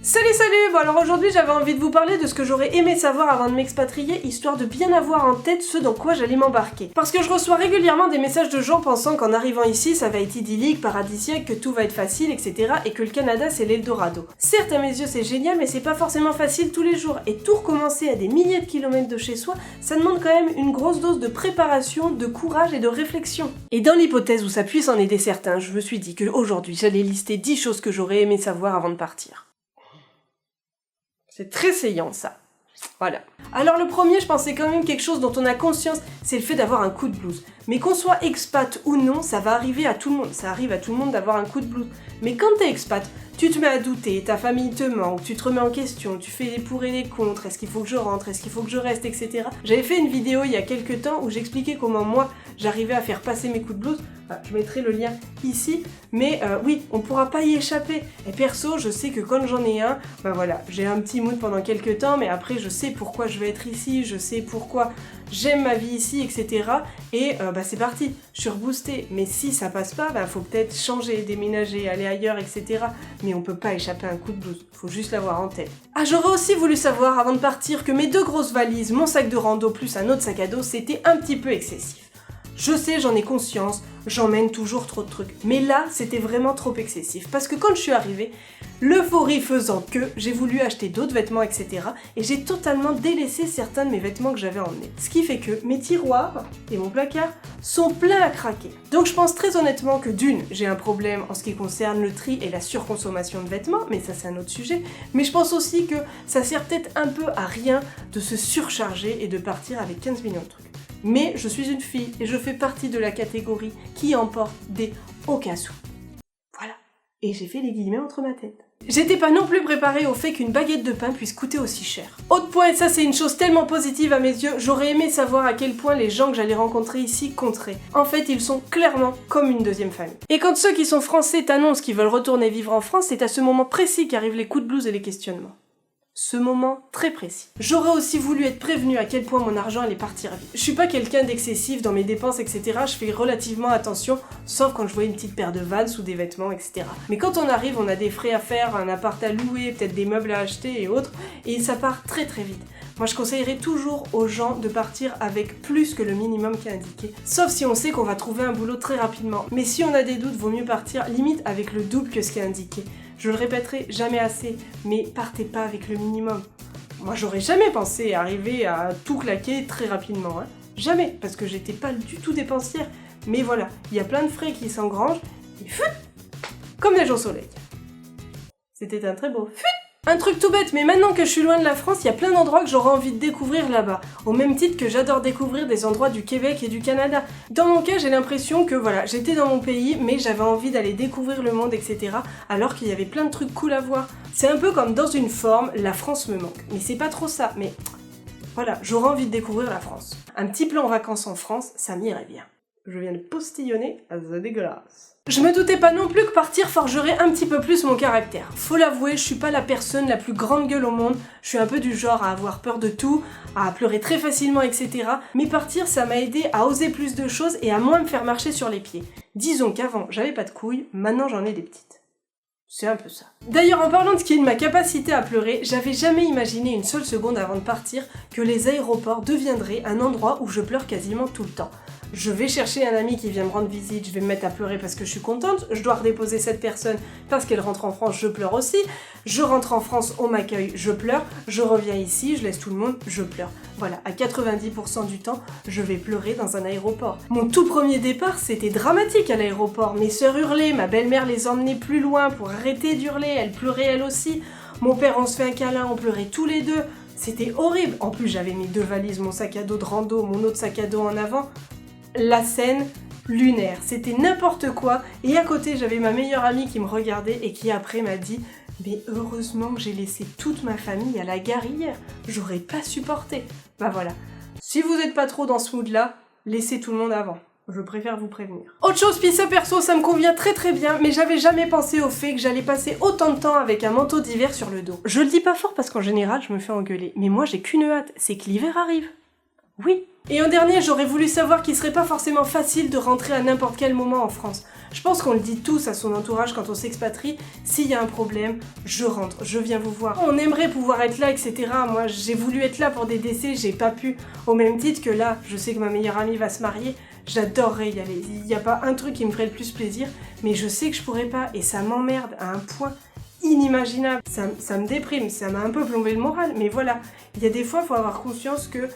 Salut salut! Bon alors aujourd'hui j'avais envie de vous parler de ce que j'aurais aimé savoir avant de m'expatrier, histoire de bien avoir en tête ce dans quoi j'allais m'embarquer. Parce que je reçois régulièrement des messages de gens pensant qu'en arrivant ici ça va être idyllique, paradisiaque, que tout va être facile, etc. et que le Canada c'est l'Eldorado. Certes à mes yeux c'est génial mais c'est pas forcément facile tous les jours et tout recommencer à des milliers de kilomètres de chez soi, ça demande quand même une grosse dose de préparation, de courage et de réflexion. Et dans l'hypothèse où ça puisse en aider certains, je me suis dit qu'aujourd'hui j'allais lister 10 choses que j'aurais aimé savoir avant de partir. C'est très saillant ça. Voilà. Alors le premier, je pensais quand même quelque chose dont on a conscience, c'est le fait d'avoir un coup de blues. Mais qu'on soit expat ou non, ça va arriver à tout le monde. Ça arrive à tout le monde d'avoir un coup de blues. Mais quand t'es expat, tu te mets à douter, ta famille te manque, tu te remets en question, tu fais les pour et les contre, est-ce qu'il faut que je rentre, est-ce qu'il faut que je reste, etc. J'avais fait une vidéo il y a quelques temps où j'expliquais comment moi, j'arrivais à faire passer mes coups de blues. Enfin, je mettrai le lien ici, mais oui, on pourra pas y échapper. Et perso, je sais que quand j'en ai un, bah voilà, j'ai un petit mood pendant quelques temps, mais après je sais pourquoi je vais être ici, je sais pourquoi j'aime ma vie ici, etc. Et bah c'est parti, je suis reboostée. Mais si ça passe pas, bah faut peut-être changer, déménager, aller ailleurs, etc. Mais on peut pas échapper à un coup de blues, faut juste l'avoir en tête. Ah, j'aurais aussi voulu savoir avant de partir que mes 2 grosses valises, mon sac de rando plus un autre sac à dos, c'était un petit peu excessif. Je sais, j'en ai conscience, j'emmène toujours trop de trucs. Mais là, c'était vraiment trop excessif. Parce que quand je suis arrivée, l'euphorie faisant que j'ai voulu acheter d'autres vêtements, etc. Et j'ai totalement délaissé certains de mes vêtements que j'avais emmenés. Ce qui fait que mes tiroirs et mon placard sont pleins à craquer. Donc je pense très honnêtement que d'une, j'ai un problème en ce qui concerne le tri et la surconsommation de vêtements, mais ça c'est un autre sujet. Mais je pense aussi que ça sert peut-être un peu à rien de se surcharger et de partir avec 15 millions de trucs. Mais je suis une fille et je fais partie de la catégorie qui emporte des aucun sou. Voilà. Et j'ai fait les guillemets entre ma tête. J'étais pas non plus préparée au fait qu'une baguette de pain puisse coûter aussi cher. Autre point, et ça c'est une chose tellement positive à mes yeux, j'aurais aimé savoir à quel point les gens que j'allais rencontrer ici compteraient. En fait, ils sont clairement comme une deuxième famille. Et quand ceux qui sont français t'annoncent qu'ils veulent retourner vivre en France, c'est à ce moment précis qu'arrivent les coups de blues et les questionnements. Ce moment très précis. J'aurais aussi voulu être prévenue à quel point mon argent allait partir vite. Je suis pas quelqu'un d'excessif dans mes dépenses, etc. Je fais relativement attention, sauf quand je vois une petite paire de Vans ou des vêtements, etc. Mais quand on arrive, on a des frais à faire, un appart à louer, peut-être des meubles à acheter et autres, et ça part très très vite. Moi je conseillerais toujours aux gens de partir avec plus que le minimum qui est indiqué, sauf si on sait qu'on va trouver un boulot très rapidement. Mais si on a des doutes, vaut mieux partir limite avec le double que ce qui est indiqué. Je le répéterai jamais assez, mais partez pas avec le minimum. Moi j'aurais jamais pensé arriver à tout claquer très rapidement, hein. Jamais, parce que j'étais pas du tout dépensière. Mais voilà, il y a plein de frais qui s'engrangent, et fut, comme neige au soleil. C'était un très beau fut. Un truc tout bête, mais maintenant que je suis loin de la France, il y a plein d'endroits que j'aurais envie de découvrir là-bas, au même titre que j'adore découvrir des endroits du Québec et du Canada. Dans mon cas, j'ai l'impression que voilà, j'étais dans mon pays, mais j'avais envie d'aller découvrir le monde, etc., alors qu'il y avait plein de trucs cool à voir. C'est un peu comme dans une forme, la France me manque. Mais c'est pas trop ça, mais voilà, j'aurais envie de découvrir la France. Un petit plan en vacances en France, ça m'irait bien. Je viens de postillonner à The Dégueulasse. Je me doutais pas non plus que partir forgerait un petit peu plus mon caractère. Faut l'avouer, je suis pas la personne la plus grande gueule au monde, je suis un peu du genre à avoir peur de tout, à pleurer très facilement, etc. Mais partir, ça m'a aidé à oser plus de choses et à moins me faire marcher sur les pieds. Disons qu'avant, j'avais pas de couilles, maintenant j'en ai des petites. C'est un peu ça. D'ailleurs, en parlant de ce qui est de ma capacité à pleurer, j'avais jamais imaginé une seule seconde avant de partir que les aéroports deviendraient un endroit où je pleure quasiment tout le temps. Je vais chercher un ami qui vient me rendre visite, je vais me mettre à pleurer parce que je suis contente, je dois redéposer cette personne parce qu'elle rentre en France, je pleure aussi, je rentre en France, on m'accueille, je pleure, je reviens ici, je laisse tout le monde, je pleure. Voilà, à 90% du temps, je vais pleurer dans un aéroport. Mon tout premier départ, c'était dramatique à l'aéroport, mes sœurs hurlaient, ma belle-mère les emmenait plus loin pour arrêter d'hurler, elle pleurait elle aussi, mon père on se fait un câlin, on pleurait tous les deux, c'était horrible. En plus j'avais mes 2 valises, mon sac à dos de rando, mon autre sac à dos en avant. La scène lunaire, c'était n'importe quoi, et à côté j'avais ma meilleure amie qui me regardait et qui après m'a dit « Mais heureusement que j'ai laissé toute ma famille à la gare hier, j'aurais pas supporté. » Bah voilà, si vous êtes pas trop dans ce mood là, laissez tout le monde avant. Je préfère vous prévenir. Autre chose, pis ça perso, ça me convient très très bien, mais j'avais jamais pensé au fait que j'allais passer autant de temps avec un manteau d'hiver sur le dos. Je le dis pas fort parce qu'en général je me fais engueuler, mais moi j'ai qu'une hâte, c'est que l'hiver arrive. Oui. Et en dernier, j'aurais voulu savoir qu'il serait pas forcément facile de rentrer à n'importe quel moment en France. Je pense qu'on le dit tous à son entourage quand on s'expatrie, s'il y a un problème, je rentre, je viens vous voir. On aimerait pouvoir être là, etc. Moi, j'ai voulu être là pour des décès, j'ai pas pu. Au même titre que là, je sais que ma meilleure amie va se marier, j'adorerais y aller. Il n'y a pas un truc qui me ferait le plus plaisir, mais je sais que je pourrais pas, et ça m'emmerde à un point inimaginable. Ça me déprime, ça m'a un peu plombé le moral, mais voilà. Il y a des fois, il faut avoir conscience que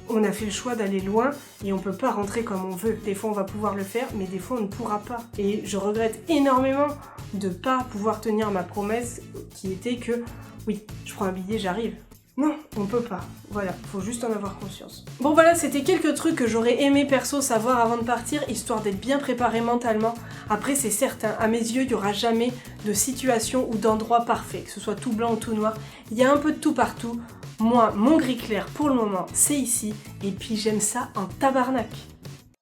on a fait le choix d'aller loin et on peut pas rentrer comme on veut. Des fois on va pouvoir le faire, mais des fois on ne pourra pas. Et je regrette énormément de pas pouvoir tenir ma promesse qui était que oui, je prends un billet, j'arrive. Non, on peut pas. Voilà, faut juste en avoir conscience. Bon voilà, c'était quelques trucs que j'aurais aimé perso savoir avant de partir, histoire d'être bien préparé mentalement. Après c'est certain, à mes yeux, il y aura jamais de situation ou d'endroit parfait, que ce soit tout blanc ou tout noir. Il y a un peu de tout partout. Moi, mon gris clair pour le moment, c'est ici, et puis j'aime ça en tabarnak.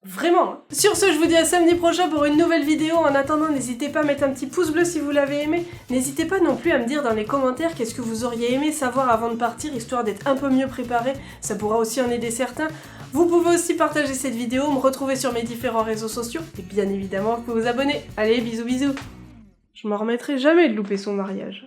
Vraiment. Hein. Sur ce, je vous dis à samedi prochain pour une nouvelle vidéo. En attendant, n'hésitez pas à mettre un petit pouce bleu si vous l'avez aimé. N'hésitez pas non plus à me dire dans les commentaires qu'est-ce que vous auriez aimé savoir avant de partir, histoire d'être un peu mieux préparé. Ça pourra aussi en aider certains. Vous pouvez aussi partager cette vidéo, me retrouver sur mes différents réseaux sociaux, et bien évidemment, vous pouvez vous abonner. Allez, bisous bisous. Je m'en remettrai jamais de louper son mariage.